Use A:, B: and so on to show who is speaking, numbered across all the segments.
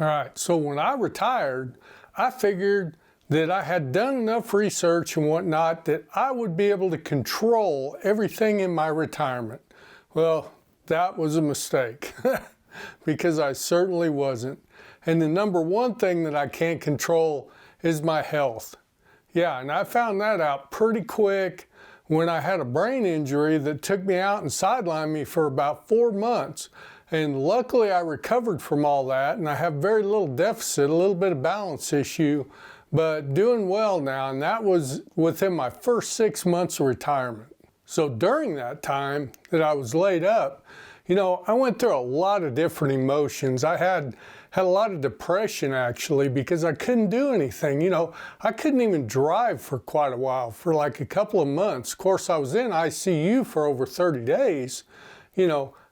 A: All right, so when I retired, I figured that I had done enough research and whatnot that I would be able to control everything in my retirement. Well, that was a mistake because I certainly wasn't. And the number one thing that I can't control is my health. Yeah, and I found that out pretty quick when I had a brain injury that took me out and sidelined me for about 4 months. And luckily I recovered from all that, and I have very little deficit, a little bit of balance issue, but doing well now, and that was within my first 6 months of retirement. So during that time that I was laid up, I went through a lot of different emotions. I had a lot of depression actually because I couldn't do anything. I couldn't even drive for quite a while, for like a couple of months. Of course, I was in ICU for over 30 days.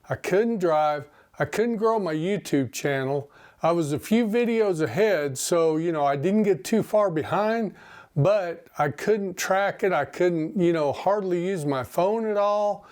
A: I couldn't drive. I couldn't grow my YouTube channel. I was a few videos ahead, so, I didn't get too far behind, but I couldn't track it. I couldn't, hardly use my phone at all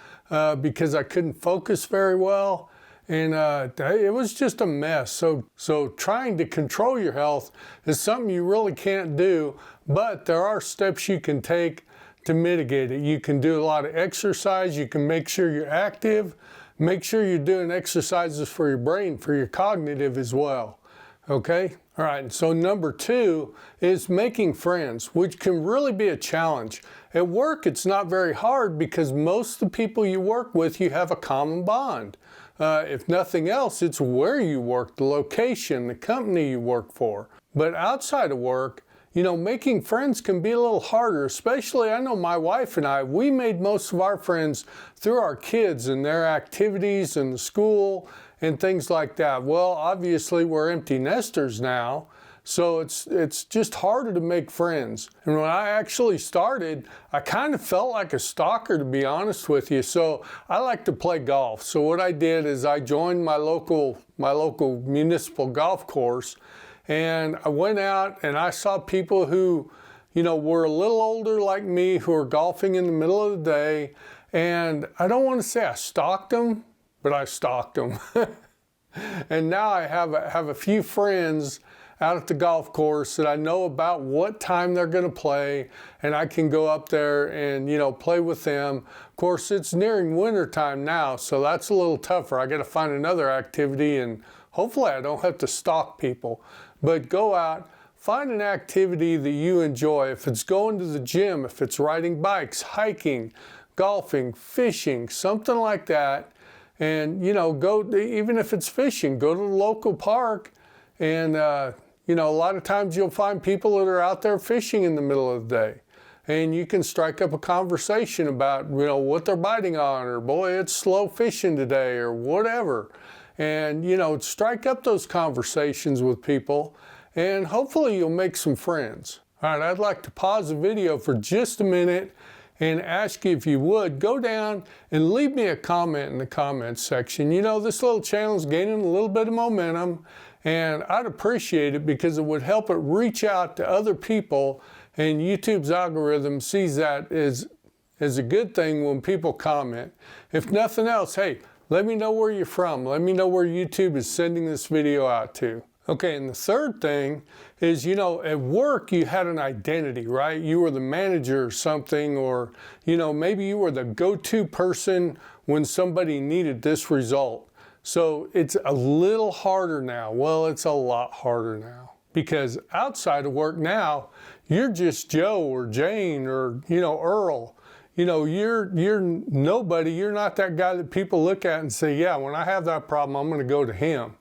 A: because I couldn't focus very well. And it was just a mess. So trying to control your health is something you really can't do, but there are steps you can take to mitigate it. You can do a lot of exercise. You can make sure you're active. Make sure you're doing exercises for your brain, for your cognitive as well. Okay? All right, and so number 2 is making friends, which can really be a challenge. At work, it's not very hard because most of the people you work with, you have a common bond. If nothing else, it's where you work, the location, the company you work for. But outside of work, making friends can be a little harder, especially I know my wife and I, we made most of our friends through our kids and their activities and the school and things like that. Well, obviously we're empty nesters now, so it's just harder to make friends. And when I actually started, I kind of felt like a stalker, to be honest with you. So I like to play golf. So what I did is I joined my local municipal golf course. And I went out and I saw people who, were a little older like me, who were golfing in the middle of the day. And I don't want to say I stalked them, but I stalked them. And now I have a few friends out at the golf course that I know about what time they're going to play, and I can go up there and, play with them. Of course, it's nearing winter time now, so that's a little tougher. I got to find another activity, and hopefully I don't have to stalk people. But go out, find an activity that you enjoy. If it's going to the gym, if it's riding bikes, hiking, golfing, fishing, something like that. And, go, even if it's fishing, go to the local park. And, a lot of times you'll find people that are out there fishing in the middle of the day. And you can strike up a conversation about, what they're biting on, or boy, it's slow fishing today, or whatever. And, strike up those conversations with people, and hopefully you'll make some friends. All right, I'd like to pause the video for just a minute and ask you if you would go down and leave me a comment in the comments section. This little channel is gaining a little bit of momentum, and I'd appreciate it because it would help it reach out to other people, and YouTube's algorithm sees that as a good thing when people comment. If nothing else, hey, let me know where you're from. Let me know where YouTube is sending this video out to. Okay, and the third thing is, at work you had an identity, right? You were the manager or something, or, maybe you were the go-to person when somebody needed this result. So it's a little harder now. Well, it's a lot harder now. Because outside of work now, you're just Joe or Jane or, Earl. You're nobody. You're not that guy that people look at and say, yeah, when I have that problem, I'm going to go to him.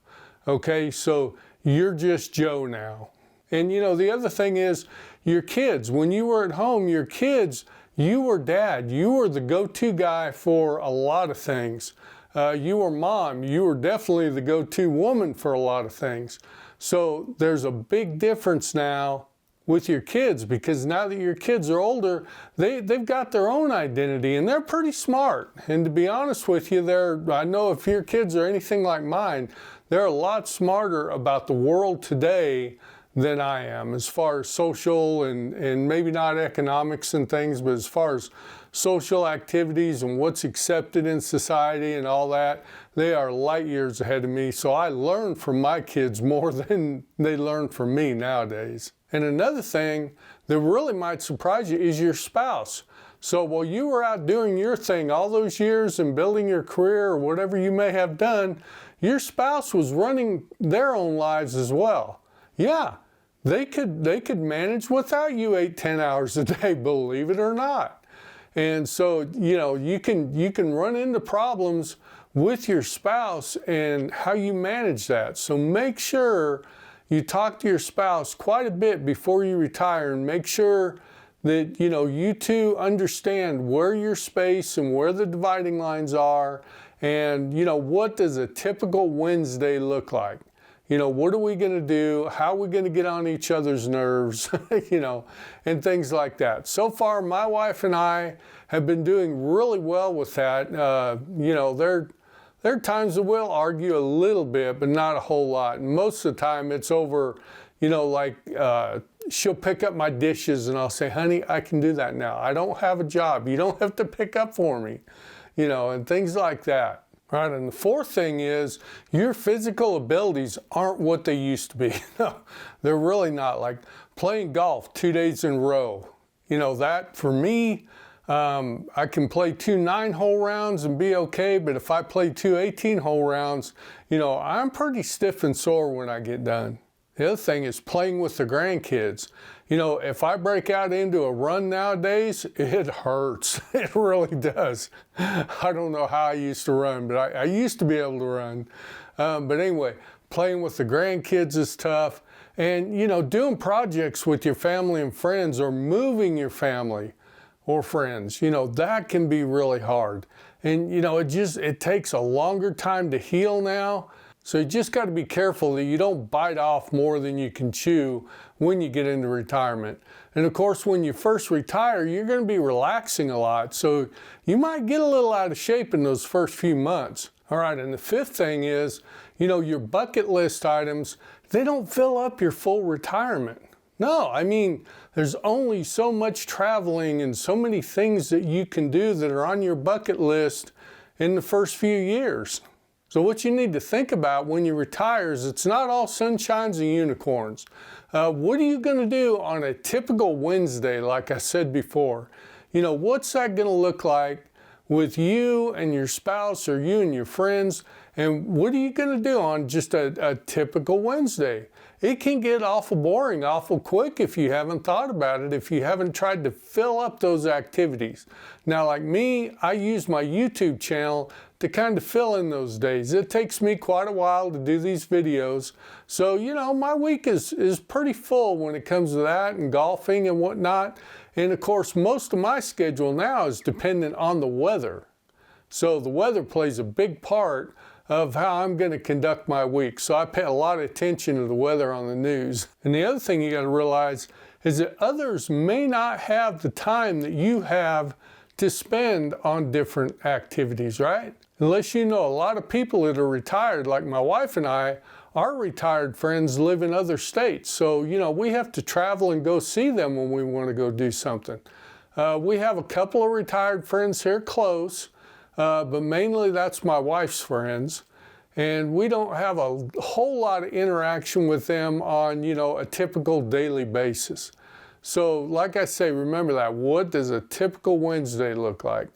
A: Okay, so you're just Joe now. And the other thing is your kids. When you were at home, your kids, you were dad. You were the go-to guy for a lot of things. You were mom. You were definitely the go-to woman for a lot of things. So there's a big difference now with your kids, because now that your kids are older, they've got their own identity, and they're pretty smart. And to be honest with you, I know if your kids are anything like mine, they're a lot smarter about the world today than I am as far as social and maybe not economics and things, but as far as social activities and what's accepted in society and all that, they are light years ahead of me. So I learn from my kids more than they learn from me nowadays. And another thing that really might surprise you is your spouse. So while you were out doing your thing all those years and building your career or whatever you may have done, your spouse was running their own lives as well. Yeah, they could manage without you 8-10 hours a day, believe it or not. And so, you can run into problems with your spouse and how you manage that. So make sure you talk to your spouse quite a bit before you retire and make sure that, you two understand where your space and where the dividing lines are and, what does a typical Wednesday look like? What are we going to do? How are we going to get on each other's nerves? And things like that. So far, my wife and I have been doing really well with that. There are times that we'll argue a little bit, but not a whole lot. And most of the time, it's over, she'll pick up my dishes and I'll say, honey, I can do that now. I don't have a job. You don't have to pick up for me, and things like that. Right, and the fourth thing is your physical abilities aren't what they used to be. No, they're really not. Like playing golf 2 days in a row. That for me, I can play 2 9-hole rounds and be okay, but if I play 2 18-hole rounds, I'm pretty stiff and sore when I get done. The other thing is playing with the grandkids. If I break out into a run nowadays, it hurts. It really does. I don't know how I used to run, but I used to be able to run. But anyway, playing with the grandkids is tough. And, doing projects with your family and friends or moving your family or friends, that can be really hard. And, it takes a longer time to heal now. So you just got to be careful that you don't bite off more than you can chew when you get into retirement. And of course, when you first retire, you're going to be relaxing a lot. So you might get a little out of shape in those first few months. All right, and the fifth thing is, your bucket list items, they don't fill up your full retirement. No, there's only so much traveling and so many things that you can do that are on your bucket list in the first few years. So what you need to think about when you retire is it's not all sunshines and unicorns. What are you going to do on a typical Wednesday, like I said before? What's that going to look like with you and your spouse or you and your friends? And what are you going to do on just a typical Wednesday? It can get awful boring, awful quick if you haven't thought about it, if you haven't tried to fill up those activities. Now, like me, I use my YouTube channel to kind of fill in those days. It takes me quite a while to do these videos. So, my week is pretty full when it comes to that and golfing and whatnot. And of course, most of my schedule now is dependent on the weather. So the weather plays a big part of how I'm going to conduct my week. So I pay a lot of attention to the weather on the news. And the other thing you got to realize is that others may not have the time that you have to spend on different activities, right? Unless a lot of people that are retired, like my wife and I, our retired friends live in other states. So, we have to travel and go see them when we want to go do something. We have a couple of retired friends here close, but mainly that's my wife's friends. And we don't have a whole lot of interaction with them on, a typical daily basis. So like I say, remember that. What does a typical Wednesday look like?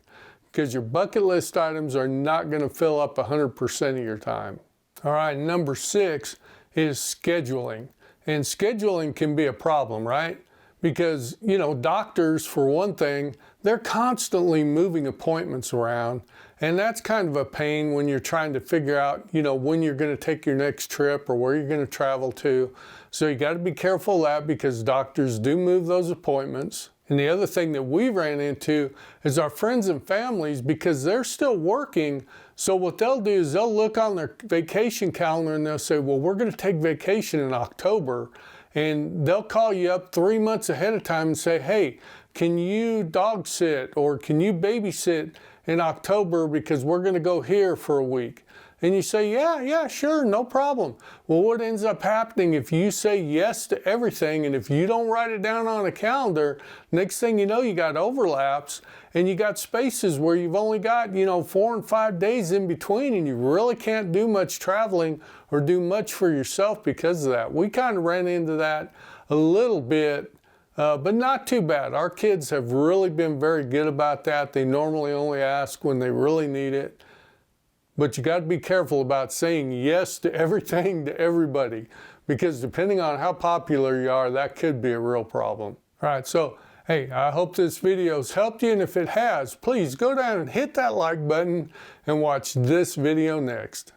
A: Because your bucket list items are not going to fill up 100% of your time. All right, number 6 is scheduling. And scheduling can be a problem, right? Because, doctors, for one thing, they're constantly moving appointments around. And that's kind of a pain when you're trying to figure out, when you're going to take your next trip or where you're going to travel to. So you got to be careful of that because doctors do move those appointments. And the other thing that we ran into is our friends and families, because they're still working. So what they'll do is they'll look on their vacation calendar and they'll say, well, we're going to take vacation in October. And they'll call you up 3 months ahead of time and say, hey, can you dog sit or can you babysit in October because we're going to go here for a week? And you say, yeah, sure, no problem. Well, what ends up happening if you say yes to everything, and if you don't write it down on a calendar, next thing you know, you got overlaps and you got spaces where you've only got, 4 and 5 days in between, and you really can't do much traveling or do much for yourself because of that. We kind of ran into that a little bit, but not too bad. Our kids have really been very good about that. They normally only ask when they really need it. But you got to be careful about saying yes to everything to everybody, because depending on how popular you are, that could be a real problem. All right, so hey, I hope this video's helped you, and if it has, please go down and hit that like button and watch this video next.